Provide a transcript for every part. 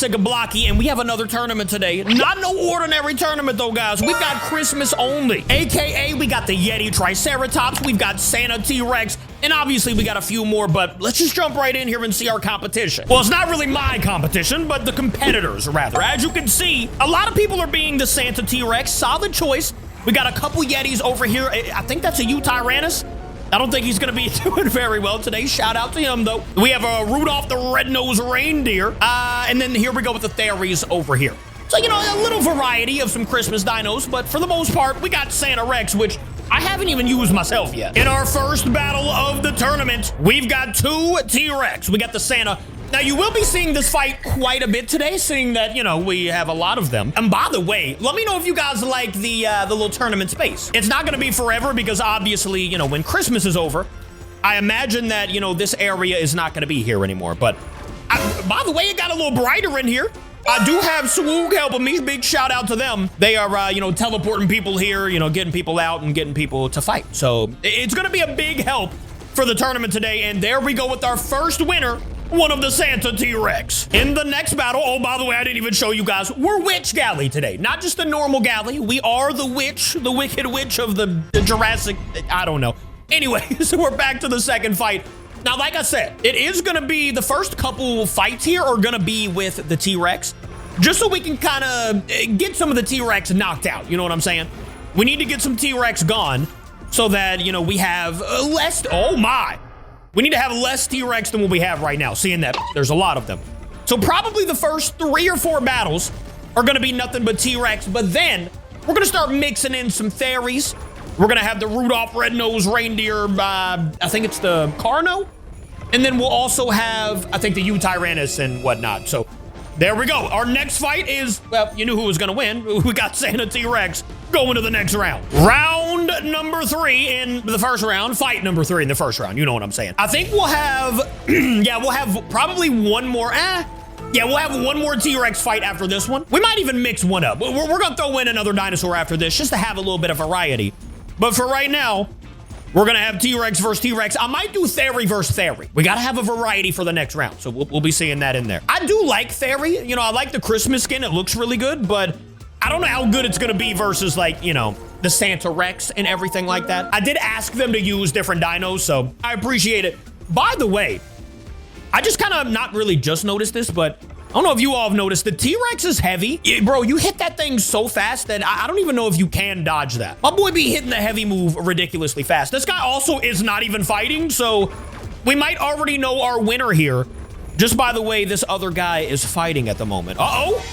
JURASSIC BLOCKY, and we have another tournament today. Not no ordinary tournament, though, guys. We've got Christmas only, a.k.a. we got the Yeti Triceratops, we've got Santa T-Rex, and obviously we got a few more, but let's just jump right in here and see our competition. Well, it's not really my competition, but the competitors, rather. As you can see, a lot of people are being the Santa T-Rex. Solid choice. We got a couple Yetis over here. I think that's a Tyrannus. I don't think he's going to be doing very well today. Shout out to him, though. We have a Rudolph the Red-Nosed Reindeer. And then here we go with the Theories over here. So, you know, a little variety of some Christmas dinos, but for the most part, we got Santa Rex, which I haven't even used myself yet. In our first battle of the tournament, we've got two T-Rex. We got the Santa. Now, you will be seeing this fight quite a bit today, seeing that, you know, we have a lot of them. And by the way, let me know if you guys like the little tournament space. It's not going to be forever because obviously, you know, when Christmas is over, I imagine that, you know, this area is not going to be here anymore. But by the way, it got a little brighter in here. I do have Swoog helping me. Big shout out to them. They are, you know, teleporting people here, you know, getting people out and getting people to fight. So it's going to be a big help for the tournament today. And there we go with our first winner. One of the Santa T-Rex. In the next battle, oh, by the way, I didn't even show you guys, we're Witch Galley today. Not just the normal Galley. We are the witch, the wicked witch of the Jurassic, I don't know. Anyway, so we're back to the second fight. Now, like I said, it is gonna be, the first couple fights here are gonna be with the T-Rex, just so we can kind of get some of the T-Rex knocked out, you know what I'm saying? We need to get some T-Rex gone so that, you know, we have less, oh my. We need to have less T-Rex than what we have right now, seeing that there's a lot of them. So probably the first 3 or 4 battles are gonna be nothing but T-Rex, but then we're gonna start mixing in some Theories. We're gonna have the Rudolph Red-Nosed Reindeer, I think it's the Carno. And then we'll also have, I think, the Tyrannus and whatnot. So there we go. Our next fight is, well, you knew who was gonna win. We got Santa T-Rex going to the next round. Round number 3 in the first round. Fight number 3 in the first round. You know what I'm saying. I think we'll have, yeah, we'll have probably one more, yeah, we'll have one more T-Rex fight after this one. We might even mix one up. We're gonna throw in another dinosaur after this just to have a little bit of variety. But for right now, we're gonna have T-Rex versus T-Rex. I might do Theory versus Theory. We gotta have a variety for the next round. So we'll be seeing that in there. I do like Theory. You know, I like the Christmas skin. It looks really good, but I don't know how good it's gonna be versus, like, you know, the Santa Rex and everything like that. I did ask them to use different dinos, so I appreciate it. By the way, I just kind of not really just noticed this, but I don't know if you all have noticed, the T-Rex is heavy. Bro, you hit that thing so fast that I don't even know if you can dodge that. My boy be hitting the heavy move ridiculously fast. This guy also is not even fighting, so we might already know our winner here just by the way this other guy is fighting at the moment. Uh-oh.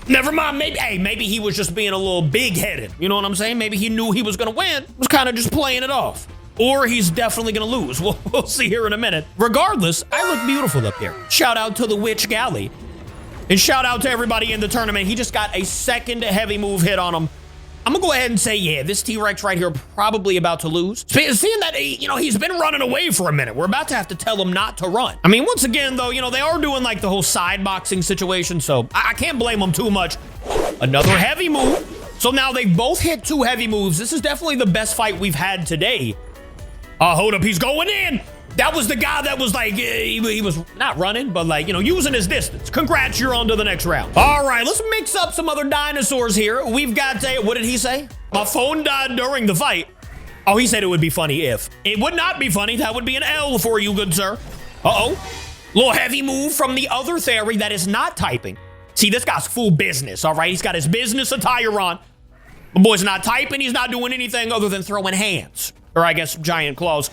Never mind, maybe he was just being a little big-headed. You know what I'm saying? Maybe he knew he was gonna win, was kind of just playing it off. Or he's definitely gonna lose. We'll see here in a minute. Regardless, I look beautiful up here. Shout out to the Witch Galley. And shout out to everybody in the tournament. He just got a second heavy move hit on him. I'm gonna go ahead and say, yeah, this T-Rex right here probably about to lose. Seeing that, you know, he's been running away for a minute. We're about to have to tell him not to run. I mean, once again, though, you know, they are doing like the whole side boxing situation, so I can't blame them too much. Another heavy move. So now they've both hit 2 heavy moves. This is definitely the best fight we've had today. Hold up, he's going in. That was the guy that was like, he was not running, but like, you know, using his distance. Congrats, you're on to the next round. All right, let's mix up some other dinosaurs here. We've got, what did he say? My phone died during the fight. Oh, he said it would be funny if. It would not be funny. That would be an L for you, good sir. Uh-oh. Little heavy move from the other Theory that is not typing. See, this guy's full business, all right? He's got his business attire on. The boy's not typing. He's not doing anything other than throwing hands. Or I guess giant claws.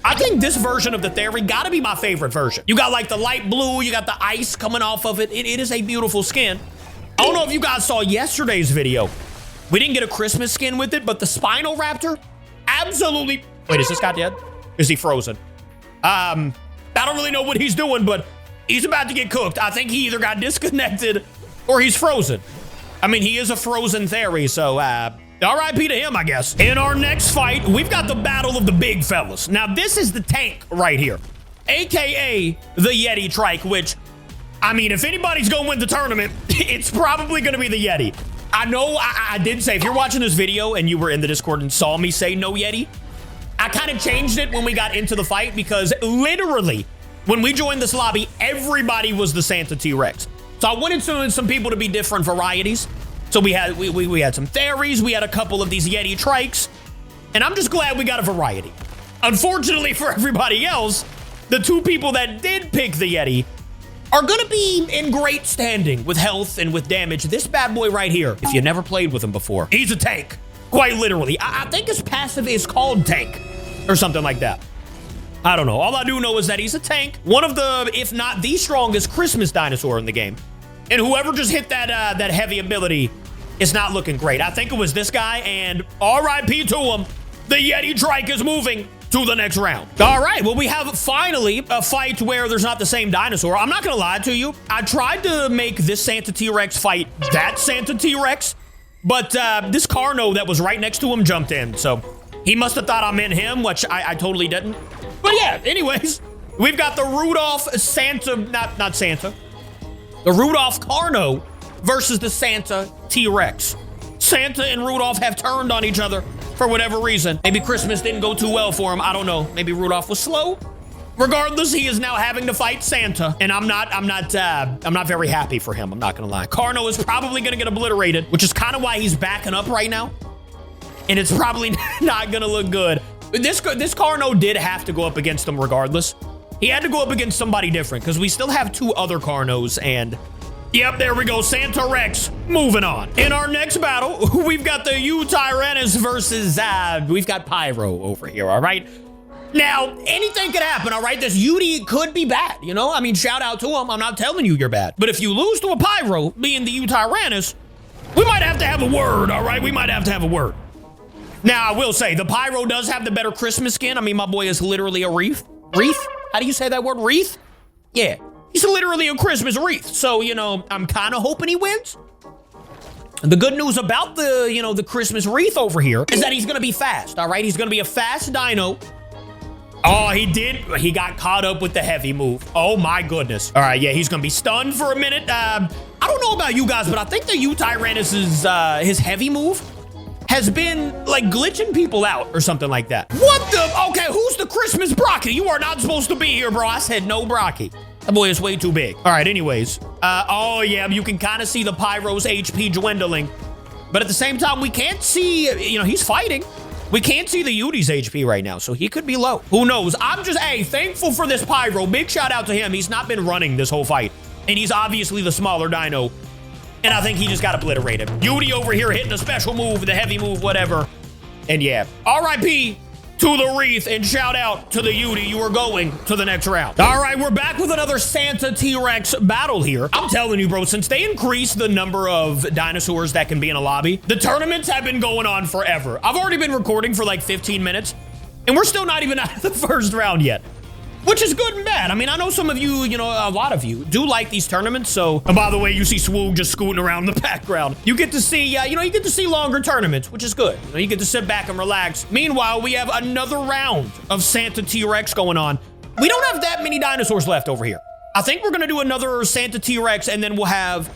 I think this version of the Theory gotta be my favorite version. You got like the light blue, you got the ice coming off of it. It is a beautiful skin. I don't know if you guys saw yesterday's video. We didn't get a Christmas skin with it, but the Spinal Raptor, absolutely. Wait, is this guy dead? Is he frozen? I don't really know what he's doing, but he's about to get cooked. I think he either got disconnected or he's frozen. I mean, he is a frozen Theory, so RIP to him, I guess. In our next fight, we've got the battle of the big fellas. Now, this is the tank right here, AKA the Yeti Trike, which, I mean, if anybody's gonna win the tournament, it's probably gonna be the Yeti. I know I did say, if you're watching this video and you were in the Discord and saw me say no Yeti, I kind of changed it when we got into the fight because literally, when we joined this lobby, everybody was the Santa T-Rex. So I wanted some people to be different varieties. So we had some fairies, we had a couple of these Yeti trikes, and I'm just glad we got a variety. Unfortunately for everybody else, the two people that did pick the Yeti are gonna be in great standing with health and with damage. This bad boy right here, if you never played with him before, he's a tank, quite literally. I think his passive is called tank or something like that. I don't know. All I do know is that he's a tank, one of the, if not the strongest Christmas dinosaur in the game. And whoever just hit that heavy ability is not looking great. I think it was this guy, and RIP to him. The Yeti trike is moving to the next round. All right, well, we have finally a fight where there's not the same dinosaur. I'm not gonna lie to you. I tried to make this Santa T-Rex fight that Santa T-Rex, but this Carno that was right next to him jumped in, so he must have thought I'm in him, which I totally didn't. But yeah, anyways, we've got the Rudolph Santa, not Santa, the Rudolph Carno versus the Santa T-Rex. Santa and Rudolph have turned on each other for whatever reason. Maybe Christmas didn't go too well for him. I don't know. Maybe Rudolph was slow. Regardless, he is now having to fight Santa, and I'm not very happy for him. I'm not gonna lie. Carno is probably gonna get obliterated, which is kind of why he's backing up right now, and it's probably not gonna look good. This Carno did have to go up against him regardless. He had to go up against somebody different because we still have two other Carnos, and yep, there we go, Santa Rex, moving on. In our next battle, we've got the Tyrannus versus, we've got Pyro over here, all right? Now, anything could happen, all right? This Yeti could be bad, you know? I mean, shout out to him, I'm not telling you you're bad. But if you lose to a Pyro, being the Tyrannus, we might have to have a word, all right? We might have to have a word. Now, I will say, the Pyro does have the better Christmas skin. I mean, my boy is literally a wreath. Wreath? How do you say that word? Wreath? Yeah. He's literally a Christmas wreath. So, you know, I'm kind of hoping he wins. The good news about the, you know, the Christmas wreath over here is that he's going to be fast, all right? He's going to be a fast dino. Oh, he did. He got caught up with the heavy move. Oh, my goodness. All right, yeah, he's going to be stunned for a minute. I don't know about you guys, but I think the Tyrannus's, his heavy move has been, like, glitching people out or something like that. What the? Okay, who's the Christmas Brocky? You are not supposed to be here, bro. I said no Brocky. That boy is way too big. All right, anyways. Oh, yeah, you can kind of see the Pyro's HP dwindling. But at the same time, we can't see, you know, he's fighting. We can't see the Yeti's HP right now, so he could be low. Who knows? I'm just, hey, thankful for this Pyro. Big shout out to him. He's not been running this whole fight. And he's obviously the smaller dino. And I think he just got obliterated. Yeti over here hitting a special move, the heavy move, whatever. And yeah, RIP to the wreath, and shout out to the Yeti. You are going to the next round. All right, we're back with another Santa T-Rex battle here. I'm telling you, bro, since they increased the number of dinosaurs that can be in a lobby, the tournaments have been going on forever. I've already been recording for like 15 minutes, and we're still not even out of the first round yet. Which is good and bad. I mean, I know some of you, you know, a lot of you do like these tournaments. So, and by the way, you see Swoog just scooting around in the background. You get to see, you know, you get to see longer tournaments, which is good. You know, you get to sit back and relax. Meanwhile, we have another round of Santa T-Rex going on. We don't have that many dinosaurs left over here. I think we're going to do another Santa T-Rex, and then we'll have,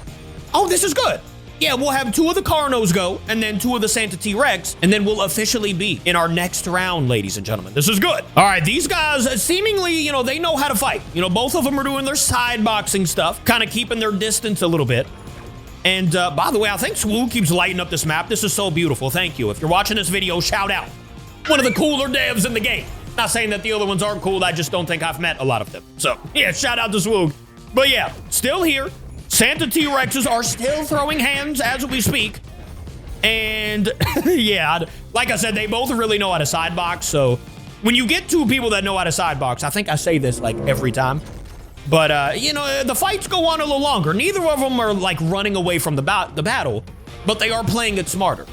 oh, this is good. Yeah, we'll have two of the Carnos go, and then two of the Santa T-Rex, and then we'll officially be in our next round, ladies and gentlemen. This is good. All right, these guys seemingly, you know, they know how to fight. You know, both of them are doing their side boxing stuff, kind of keeping their distance a little bit. And by the way, I think Swoog keeps lighting up this map. This is so beautiful. Thank you. If you're watching this video, shout out. One of the cooler devs in the game. Not saying that the other ones aren't cool. I just don't think I've met a lot of them. So, yeah, shout out to Swoog. But yeah, still here. Santa T-Rexes are still throwing hands as we speak. And yeah, like I said, they both really know how to side box. So when you get two people that know how to side box, I think I say this like every time. But, you know, the fights go on a little longer. Neither of them are like running away from the battle, but they are playing it smarter.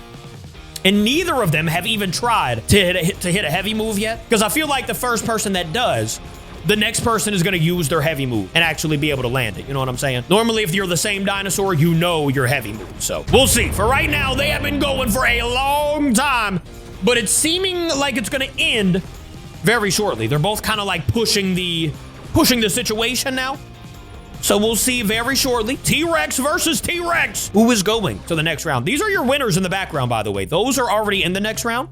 And neither of them have even tried to hit a heavy move yet. Because I feel like the first person that does, the next person is going to use their heavy move and actually be able to land it. You know what I'm saying? Normally, if you're the same dinosaur, you know your heavy move. So we'll see. For right now, they have been going for a long time, but it's seeming like it's going to end very shortly. They're both kind of like pushing the situation now. So we'll see very shortly. T-Rex versus T-Rex. Who is going to the next round? These are your winners in the background, by the way. Those are already in the next round.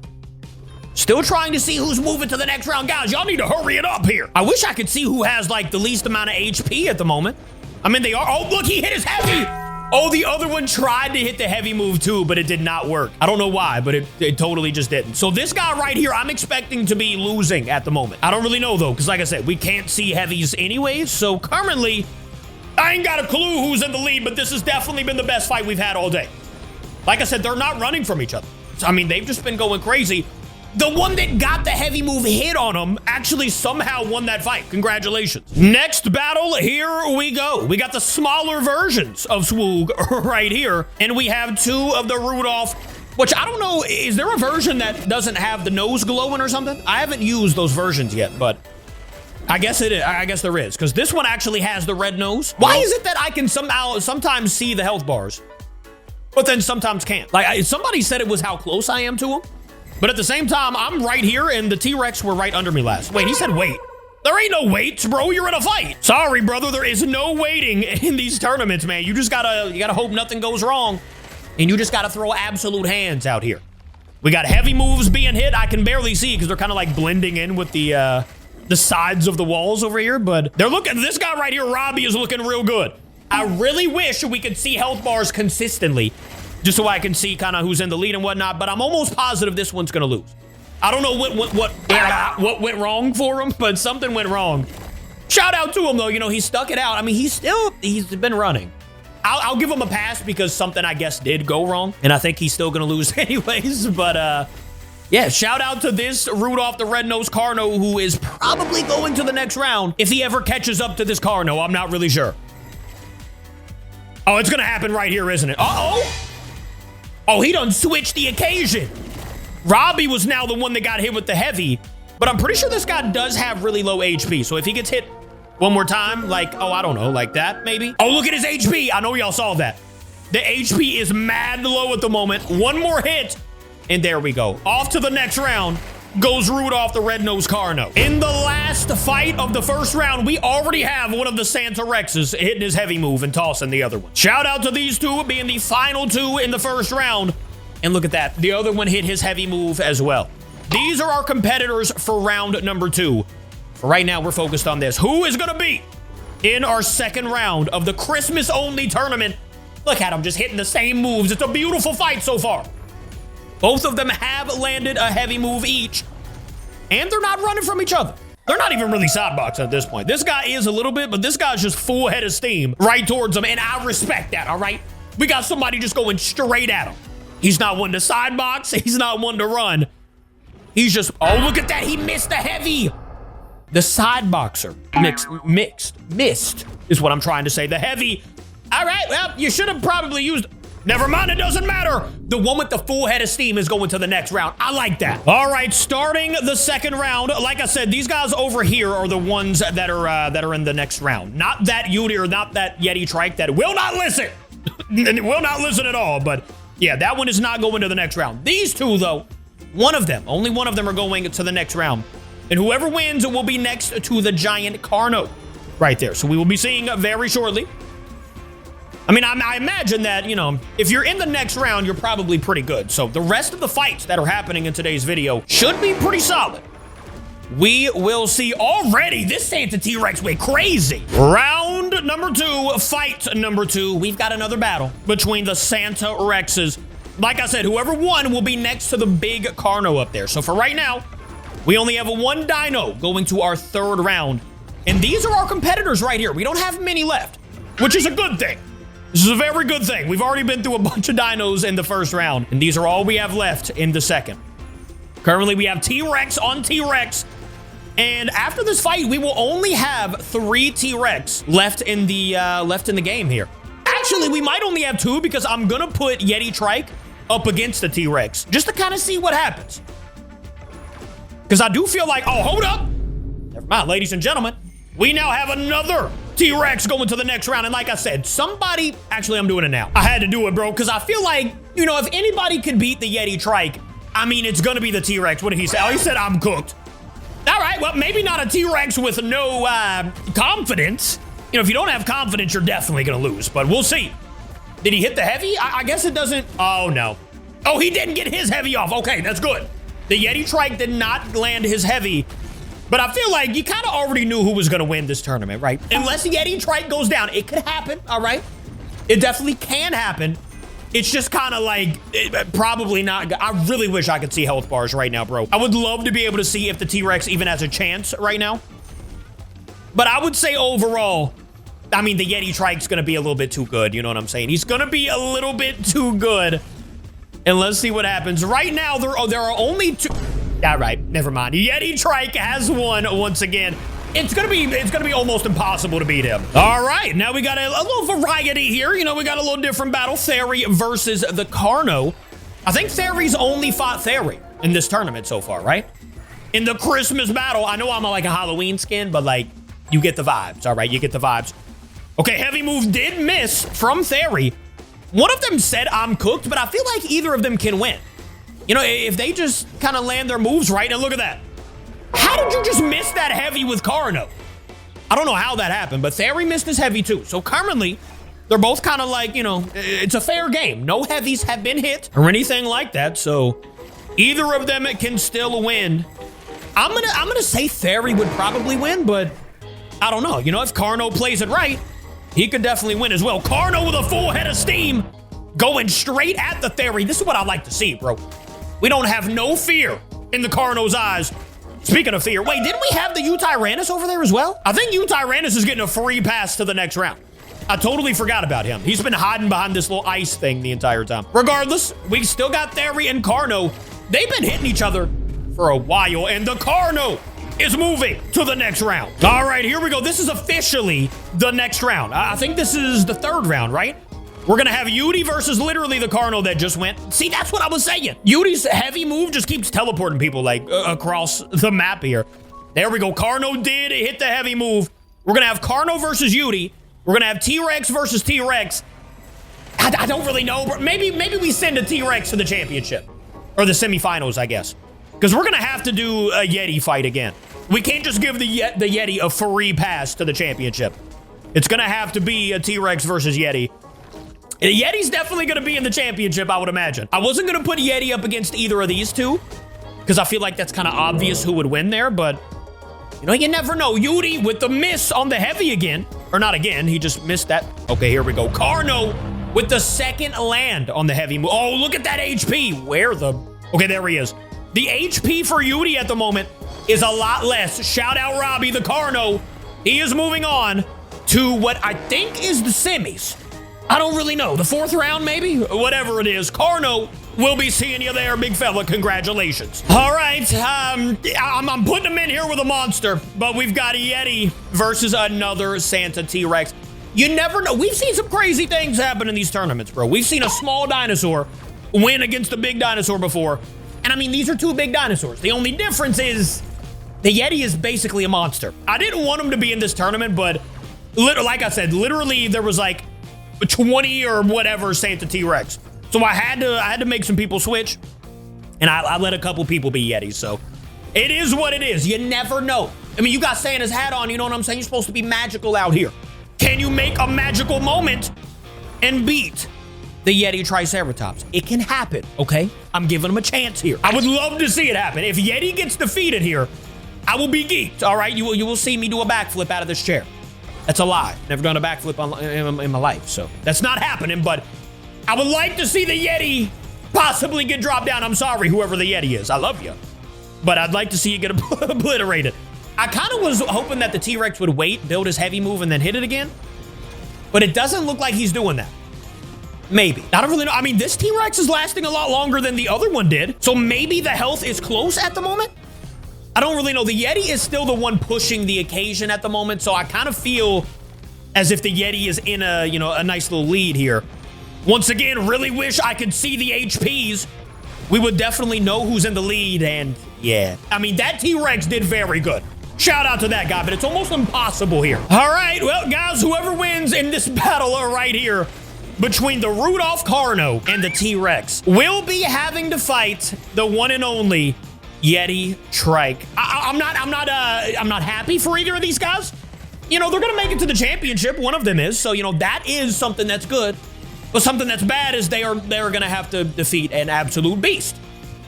Still trying to see who's moving to the next round. Guys, y'all need to hurry it up here. I wish I could see who has like the least amount of HP at the moment. I mean, they are. Oh, look, he hit his heavy. Oh, the other one tried to hit the heavy move too, but it did not work. I don't know why, but it totally just didn't. So this guy right here, I'm expecting to be losing at the moment. I don't really know though, because like I said, we can't see heavies anyways. So currently, I ain't got a clue who's in the lead, but this has definitely been the best fight we've had all day. Like I said, they're not running from each other. I mean, they've just been going crazy. The one that got the heavy move hit on him actually somehow won that fight. Congratulations. Next battle, here we go. We got the smaller versions of Swoog right here. And we have two of the Rudolph, which I don't know, is there a version that doesn't have the nose glowing or something? I haven't used those versions yet, but I guess it is. I guess there is, because this one actually has the red nose. Why is it that I can sometimes see the health bars, but then sometimes can't? Like, somebody said it was how close I am to them. But at the same time, I'm right here, and the T-Rex were right under me last. Wait, he said wait. There ain't no waits, bro. You're in a fight. Sorry, brother. There is no waiting in these tournaments, man. You just gotta hope nothing goes wrong, and you just gotta throw absolute hands out here. We got heavy moves being hit. I can barely see because they're kind of like blending in with the sides of the walls over here. But they're looking. This guy right here, Robbie, is looking real good. I really wish we could see health bars consistently, just so I can see kind of who's in the lead and whatnot, but I'm almost positive this one's gonna lose. I don't know what went wrong for him, but something went wrong. Shout out to him though, you know, he stuck it out. I mean, he's been running. I'll give him a pass because something I guess did go wrong, and I think he's still gonna lose anyways, but yeah, shout out to this Rudolph the Red-Nosed Carno, who is probably going to the next round if he ever catches up to this Carno. I'm not really sure. Oh, it's gonna happen right here, isn't it? Uh-oh! Oh, he done switched the occasion. Robbie was now the one that got hit with the heavy, but I'm pretty sure this guy does have really low HP. So if he gets hit one more time, like, oh, I don't know, like that maybe. Oh, look at his HP. I know y'all saw that. The HP is mad low at the moment. One more hit, and there we go. Off to the next round goes Rudolph the Red-Nosed Carno. In the last fight of the first round, we already have one of the Santa Rexes hitting his heavy move and tossing the other one. Shout out to these two being the final two in the first round. And look at that. The other one hit his heavy move as well. These are our competitors for round number 2. For right now, we're focused on this. Who is going to be in our second round of the Christmas-only tournament? Look at them just hitting the same moves. It's a beautiful fight so far. Both of them have landed a heavy move each, and they're not running from each other. They're not even really sideboxing at this point. This guy is a little bit, but this guy's just full head of steam right towards him, and I respect that, all right? We got somebody just going straight at him. He's not one to sidebox. He's not one to run. He's just, oh, look at that. He missed the heavy. The sideboxer missed is what I'm trying to say. The heavy. All right, well, you should have probably used... Never mind, it doesn't matter. The one with the full head of steam is going to the next round. I like that. All right, starting the second round. Like I said, these guys over here are the ones that are in the next round. Not that Yeti or not that Yeti trike that will not listen. Will not listen at all. But yeah, that one is not going to the next round. These two, though, only one of them are going to the next round. And whoever wins will be next to the giant Carno right there. So we will be seeing very shortly. I mean, I imagine that, you know, if you're in the next round, you're probably pretty good. So the rest of the fights that are happening in today's video should be pretty solid. We will see. Already. This Santa T-Rex went crazy. Round number 2, fight number 2. We've got another battle between the Santa Rexes. Like I said, whoever won will be next to the big Carno up there. So for right now, we only have one dino going to our third round. And these are our competitors right here. We don't have many left, which is a good thing. This is a very good thing. We've already been through a bunch of dinos in the first round, and these are all we have left in the second. Currently, we have T-Rex on T-Rex, and after this fight, we will only have 3 T-Rex left in the game here. Actually, we might only have 2 because I'm gonna put Yeti Trike up against the T-Rex just to kind of see what happens. Because I do feel like, oh, hold up. Never mind, ladies and gentlemen. We now have another T-Rex going to the next round. And like I said, actually, I'm doing it now. I had to do it, bro, because I feel like, you know, if anybody could beat the Yeti Trike, I mean, it's going to be the T-Rex. What did he say? Oh, he said, I'm cooked. All right, well, maybe not a T-Rex with no confidence. You know, if you don't have confidence, you're definitely going to lose, but we'll see. Did he hit the heavy? I guess it doesn't. Oh, no. Oh, he didn't get his heavy off. Okay, that's good. The Yeti Trike did not land his heavy. But I feel like you kind of already knew who was going to win this tournament, right? Unless the Yeti trike goes down. It could happen, all right? It definitely can happen. It's just kind of like, probably not. I really wish I could see health bars right now, bro. I would love to be able to see if the T-Rex even has a chance right now. But I would say overall, I mean, the Yeti trike's going to be a little bit too good. You know what I'm saying? He's going to be a little bit too good. And let's see what happens. Right now, there are only two. All right, never mind. Yeti trike has won once again. It's gonna be almost impossible to beat him. All right, now we got a little variety here. You know, we got a little different battle. Theory versus the Carno. I think Theory's only fought Theory in this tournament so far, right? In the Christmas battle, I know I'm like a Halloween skin, but like, you get the vibes, all right? You get the vibes. Okay, heavy move did miss from Theory. One of them said I'm cooked, but I feel like either of them can win. You know, if they just kind of land their moves right, and look at that. How did you just miss that heavy with Carno? I don't know how that happened, but Theory missed his heavy too. So currently, they're both kind of like, you know, it's a fair game. No heavies have been hit or anything like that. So either of them can still win. I'm gonna say Theory would probably win, but I don't know. You know, if Carno plays it right, he could definitely win as well. Carno with a full head of steam going straight at the Theory. This is what I like to see, bro. We don't have no fear in the Carno's eyes. Speaking of fear, wait, didn't we have the U-Tyrannus over there as well? I think U-Tyrannus is getting a free pass to the next round. I totally forgot about him. He's been hiding behind this little ice thing the entire time. Regardless, we still got Theory and Carno. They've been hitting each other for a while, and the Carno is moving to the next round. All right, here we go. This is officially the next round. I think this is the third round, right? We're gonna have Yeti versus literally the Carno that just went. See, that's what I was saying. Yeti's heavy move just keeps teleporting people like across the map here. There we go. Carno did hit the heavy move. We're gonna have Carno versus Yeti. We're gonna have T-Rex versus T-Rex. I don't really know, but maybe we send a T-Rex to the championship or the semifinals, I guess, because we're gonna have to do a Yeti fight again. We can't just give the Yeti a free pass to the championship. It's gonna have to be a T-Rex versus Yeti. Yeti's definitely going to be in the championship, I would imagine. I wasn't going to put Yeti up against either of these two because I feel like that's kind of obvious who would win there, but you know, you never know. Yeti with the miss on the heavy again. Or not again, he just missed that. Okay, here we go. Carno with the second land on the heavy move. Oh, look at that HP. Where the... Okay, there he is. The HP for Yeti at the moment is a lot less. Shout out Robbie, the Carno. He is moving on to what I think is the semis. I don't really know. The fourth round, maybe? Whatever it is. Carno, we'll be seeing you there, big fella. Congratulations. All right. I'm putting him in here with a monster, but we've got a Yeti versus another Santa T-Rex. You never know. We've seen some crazy things happen in these tournaments, bro. We've seen a small dinosaur win against a big dinosaur before. And I mean, these are two big dinosaurs. The only difference is the Yeti is basically a monster. I didn't want him to be in this tournament, but like I said, literally there was like 20 or whatever Santa T-Rex. So I had to make some people switch, and I let a couple people be Yetis. So it is what it is. You never know. I mean, you got Santa's hat on, you know what I'm saying? You're supposed to be magical out here. Can you make a magical moment and beat the Yeti Triceratops? It can happen, okay? I'm giving him a chance here. I would love to see it happen. If Yeti gets defeated here, I will be geeked, all right? You will see me do a backflip out of this chair. That's a lie. Never done a backflip in my life, so that's not happening, but I would like to see the Yeti possibly get dropped down. I'm sorry, whoever the Yeti is. I love you, but I'd like to see you get obliterated. I kind of was hoping that the T-Rex would wait, build his heavy move, and then hit it again, but it doesn't look like he's doing that. Maybe. I don't really know. I mean, this T-Rex is lasting a lot longer than the other one did, so maybe the health is close at the moment. I don't really know. The Yeti is still the one pushing the occasion at the moment, so I kind of feel as if the Yeti is in a, you know, a nice little lead here. Once again, really wish I could see the HPs. We would definitely know who's in the lead, and yeah. I mean, that T-Rex did very good. Shout out to that guy, but it's almost impossible here. All right, well, guys, whoever wins in this battle right here between the Rudolph Carno and the T-Rex will be having to fight the one and only Yeti Trike. I'm not happy for either of these guys. You know, they're gonna make it to the championship. One of them is, so you know that is something that's good. But something that's bad is they're gonna have to defeat an absolute beast.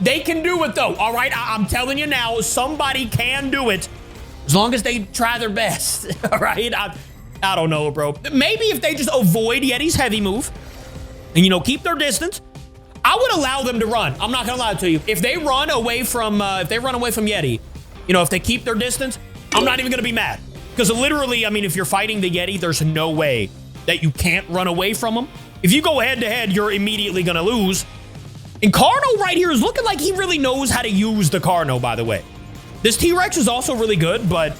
They can do it though. All right, I'm telling you now, somebody can do it. As long as they try their best, all right? I don't know, bro. Maybe if they just avoid Yeti's heavy move and, you know, keep their distance, I would allow them to run. I'm not gonna lie to you. If they run away from Yeti, you know, if they keep their distance, I'm not even gonna be mad. Because literally, I mean, if you're fighting the Yeti, there's no way that you can't run away from him. If you go head to head, you're immediately gonna lose. And Carno right here is looking like he really knows how to use the Carno, by the way. This T-Rex is also really good, but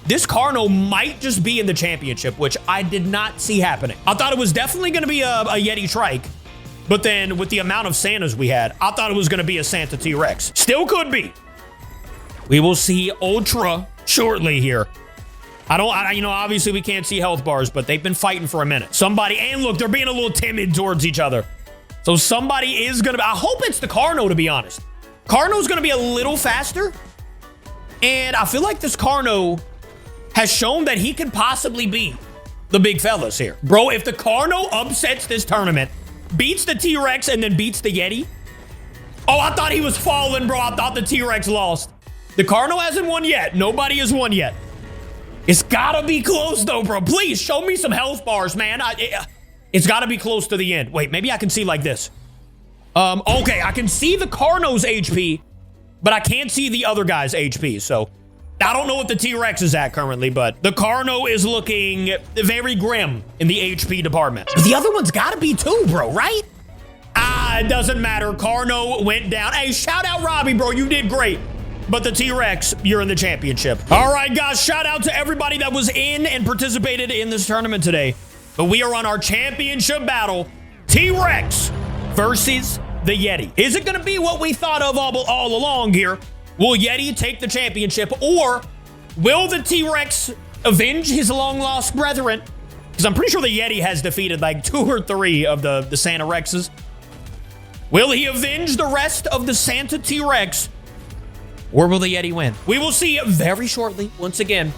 this Carno might just be in the championship, which I did not see happening. I thought it was definitely gonna be a Yeti trike, but then with the amount of Santas we had, I thought it was gonna be a Santa T-Rex. Still could be. We will see Ultra shortly here. You know, obviously we can't see health bars, but they've been fighting for a minute. Somebody, and look, they're being a little timid towards each other. So somebody is gonna, I hope it's the Carno, to be honest. Carno's gonna be a little faster. And I feel like this Carno has shown that he could possibly be the big fellas here. Bro, if the Carno upsets this tournament, beats the T-Rex and then beats the Yeti. Oh, I thought he was falling, bro. I thought the T-Rex lost. The Carno hasn't won yet. Nobody has won yet. It's gotta be close though, bro. Please show me some health bars, man. It's gotta be close to the end. Wait, maybe I can see like this. Okay, I can see the Carno's HP, but I can't see the other guy's HP. So I don't know what the T-Rex is at currently, but the Carno is looking very grim in the HP department. But the other one's gotta be too, bro, right? It doesn't matter. Carno went down. Hey, shout out Robbie, bro. You did great. But the T-Rex, you're in the championship. All right, guys, shout out to everybody that was in and participated in this tournament today. But we are on our championship battle, T-Rex versus the Yeti. Is it gonna be what we thought of all along here? Will Yeti take the championship, or will the T-Rex avenge his long-lost brethren? Because I'm pretty sure the Yeti has defeated like 2 or 3 of the Santa Rexes. Will he avenge the rest of the Santa T-Rex? Or will the Yeti win? We will see very shortly, once again.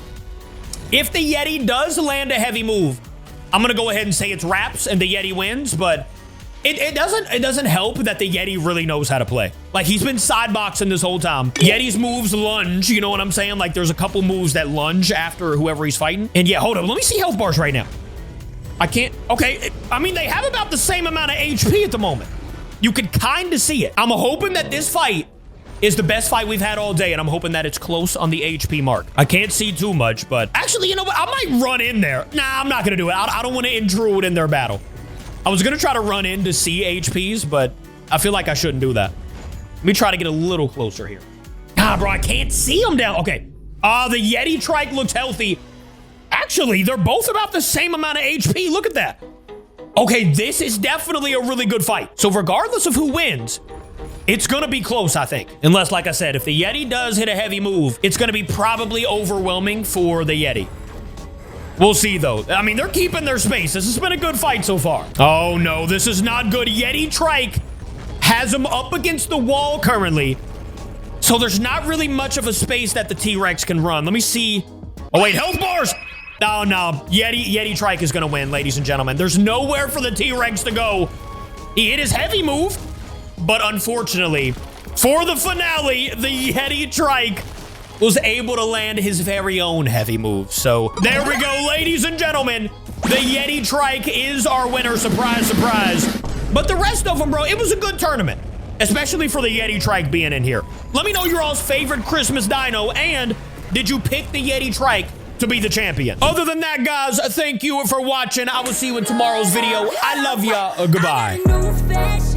If the Yeti does land a heavy move, I'm gonna go ahead and say it's wraps and the Yeti wins, but it doesn't help that the Yeti really knows how to play. Like, he's been sideboxing this whole time. Yeti's moves lunge, you know what I'm saying? Like, there's a couple moves that lunge after whoever he's fighting. And yeah, hold on, let me see health bars right now. I can't, okay, I mean, they have about the same amount of HP at the moment. You could kind of see it. I'm hoping that this fight is the best fight we've had all day, and I'm hoping that it's close on the HP mark. I can't see too much, but actually, you know what? I might run in there. Nah, I'm not gonna do it. I don't want to intrude in their battle. I was gonna try to run in to see HPs, but I feel like I shouldn't do that. Let me try to get a little closer here. Ah, bro, I can't see them down. Okay. The Yeti trike looks healthy. Actually, they're both about the same amount of HP. Look at that. Okay, this is definitely a really good fight. So regardless of who wins, it's gonna be close, I think. Unless, like I said, if the Yeti does hit a heavy move, it's gonna be probably overwhelming for the Yeti. We'll see, though. I mean, they're keeping their space. This has been a good fight so far. Oh, no, this is not good. Yeti trike has him up against the wall currently. So there's not really much of a space that the T-Rex can run. Let me see. Oh, wait, health bars. Oh, no. Yeti trike is gonna win, ladies and gentlemen. There's nowhere for the T-Rex to go. He hit his heavy move. But unfortunately, for the finale, the Yeti trike was able to land his very own heavy move. So there we go, ladies and gentlemen. The Yeti trike is our winner. Surprise, surprise. But the rest of them, bro, it was a good tournament, especially for the Yeti trike being in here. Let me know your all's favorite Christmas dino, and did you pick the Yeti trike to be the champion? Other than that, guys, thank you for watching. I will see you in tomorrow's video. I love ya. Goodbye.